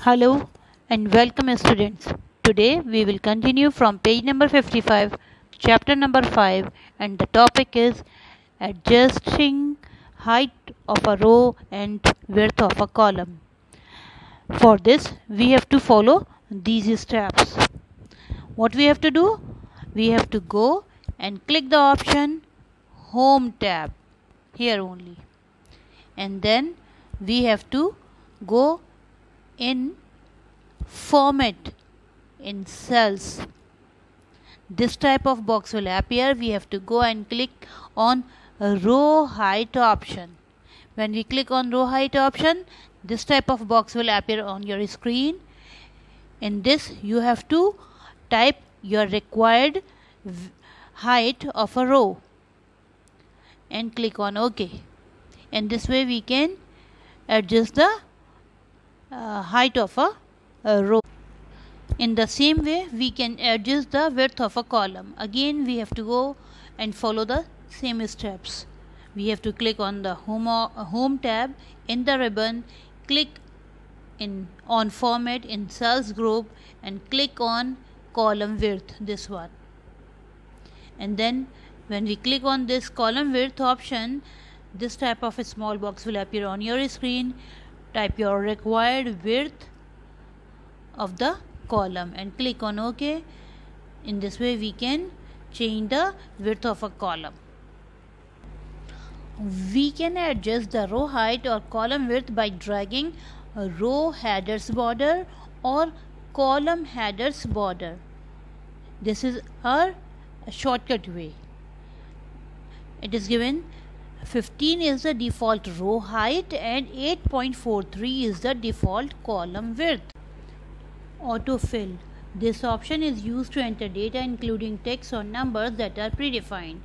Hello and welcome students. Today we will continue from page number 55, chapter number 5, and the topic is adjusting height of a row and width of a column. For this we have to follow these steps. What we have to do? We have to go and click the option Home tab here only, and then we have to go in Format in cells. This type of box will appear. We have to go and click on row height option. When we click on row height option, this type of box will appear on your screen. In this you have to type your required height of a row and click on OK. And this way we can adjust the height of a row. In the same way we can adjust the width of a column. Again we have to go and follow the same steps. We have to click on the home tab in the ribbon, click on format in cells group and click on column width, this one. And then when we click on this column width option, this type of a small box will appear on your screen. Type your required width of the column and click on OK. In this way we can change the width of a column. We can adjust the row height or column width by dragging a row headers border or column headers border. This is a shortcut way. It is given 15 is the default row height and 8.43 is the default column width. Autofill. This option is used to enter data including text or numbers that are predefined.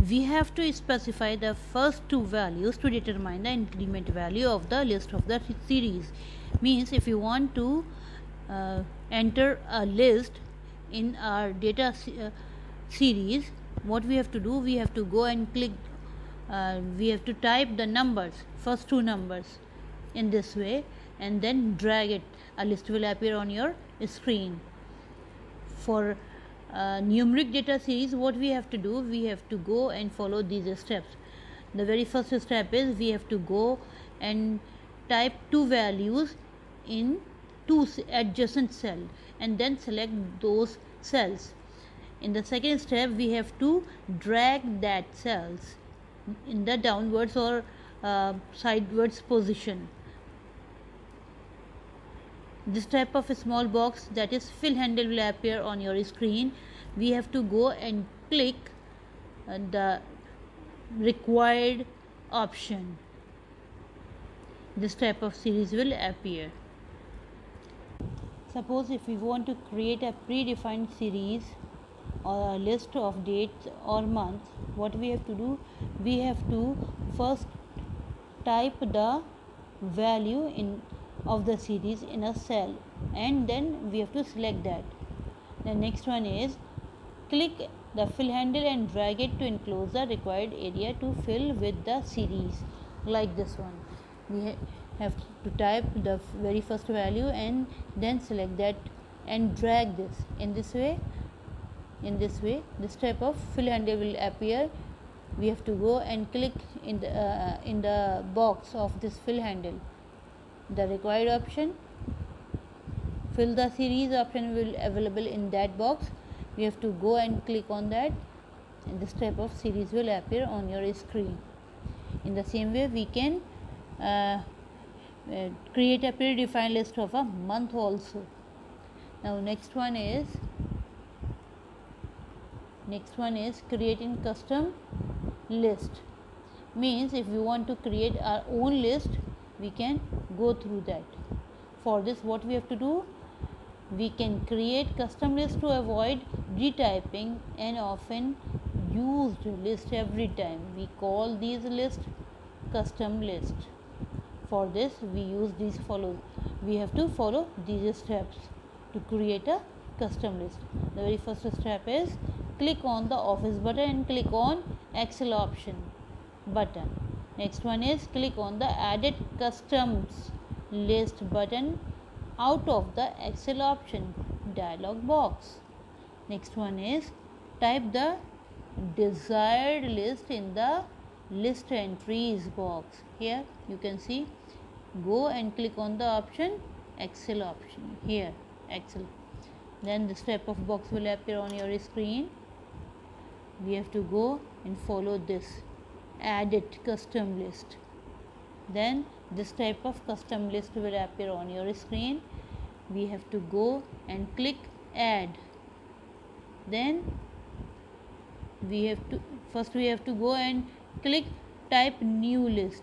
We have to specify the first two values to determine the increment value of the list of the series. Means if you want to enter a list in our data series, what we have to do, we have to go and click, we have to type the numbers, first two numbers in this way, and then drag it. A list will appear on your screen. For numeric data series, what we have to do, we have to go and follow these steps. The very first step is we have to go and type two values in two adjacent cells and then select those cells. In the second step we have to drag that cells in the downwards or sidewards position. This type of a small box, that is fill handle, will appear on your screen. We have to go and click the required option. This type of series will appear. Suppose if we want to create a predefined series or a list of dates or months, what we have to do, we have to first type the value of the series in a cell and then we have to select that. The next one is click the fill handle and drag it to enclose the required area to fill with the series, like this one. We have to type the very first value and then select that and drag this in this way. This type of fill handle will appear. We have to go and click in the box of this fill handle, the required option. Fill the series option will available in that box. We have to go and click on that and this type of series will appear on your screen. In the same way we can create a predefined list of a month also. Now next one is creating custom list. Means if we want to create our own list, we can go through that. For this what we have to do, we can create custom list to avoid retyping an often used list every time. We call these lists custom list. For this we use these we have to follow these steps to create a custom list. The very first step is click on the office button and click on Excel option button. Next one is click on the Edit Customs List button out of the Excel option dialog box. Next one is type the desired list in the list entries box. Here you can see, go and click on the option Excel option, here Excel. Then this type of box will appear on your screen. We have to go and follow this, add it custom list. Then this type of custom list will appear on your screen. We have to go and click add. Then we have to go and click type new list,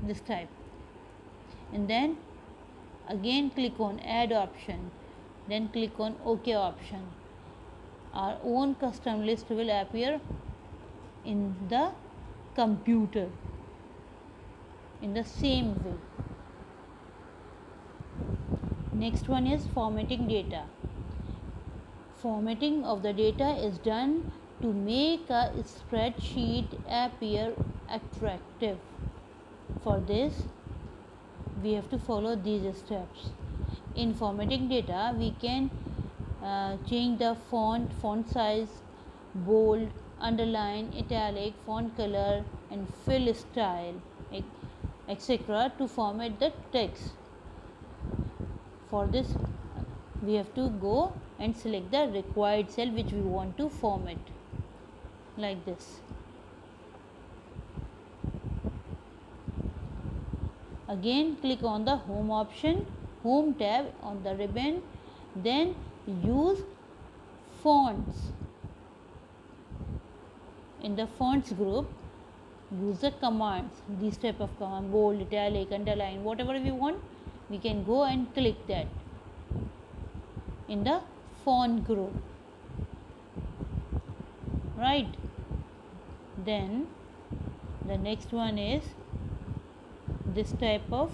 this type, and then again click on add option, then click on OK option. Our own custom list will appear in the computer in the same way. Next one is formatting data. Formatting of the data is done to make a spreadsheet appear attractive. For this, we have to follow these steps. In formatting data, we can change the font size, bold, underline, italic, font color, and fill style, etc. to format the text. For this, we have to go and select the required cell which we want to format, like this. Again click on the home option, home tab on the ribbon, then use fonts. In the fonts group, use the commands, these type of command, bold, italic, underline, whatever we want, we can go and click that in the font group, right? Then the next one is this type of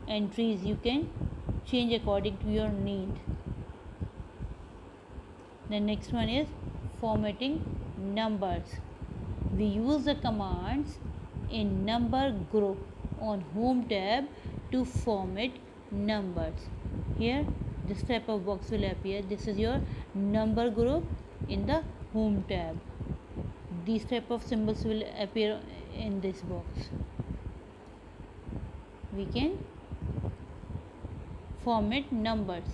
entries you can change according to your need. The next one is formatting numbers. We use the commands in number group on home tab to format numbers. Here this type of box will appear. This is your number group in the home tab. These type of symbols will appear in this box. We can format numbers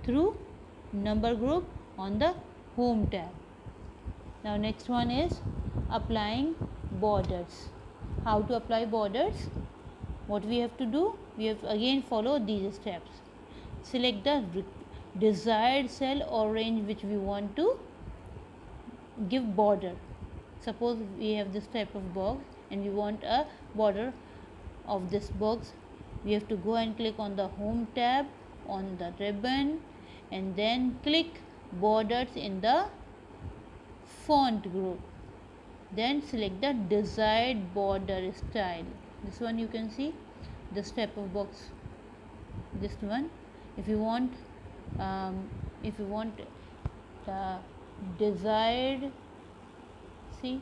through number group on the home tab. Now next one is applying borders. How to apply borders? What we have to do? We have again follow these steps. Select the desired cell or range which we want to give border. Suppose we have this type of box and we want a border of this box. We have to go and click on the home tab on the ribbon and then click borders in the font group. Then select the desired border style. This one you can see, this type of box, this one. If you want the desired, see,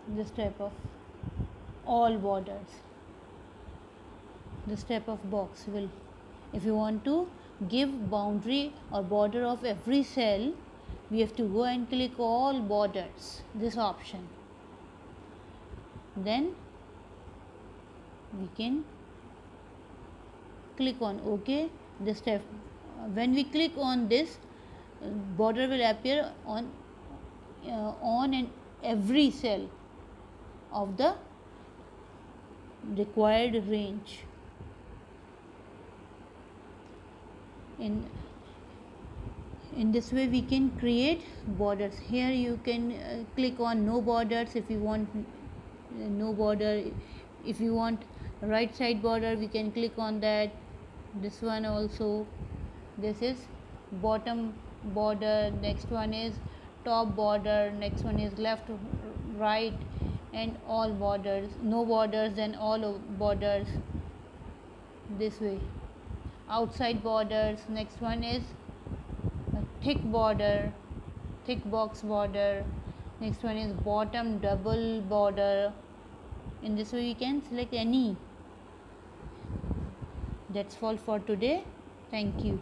this type of all borders, this type of box will, if you want to give boundary or border of every cell, we have to go and click all borders, this option. Then we can click on OK. This type, when we click on this, border will appear on and every cell of the required range. In this way we can create borders. Here you can click on no borders if you want no border. If you want right side border, we can click on that. This one also, this is bottom border, next one is top border, next one is left, right, and all borders, no borders and all borders, this way. Outside borders, next one is thick border, thick box border. Next one is bottom double border. In this way you can select any. That's all for today. Thank you.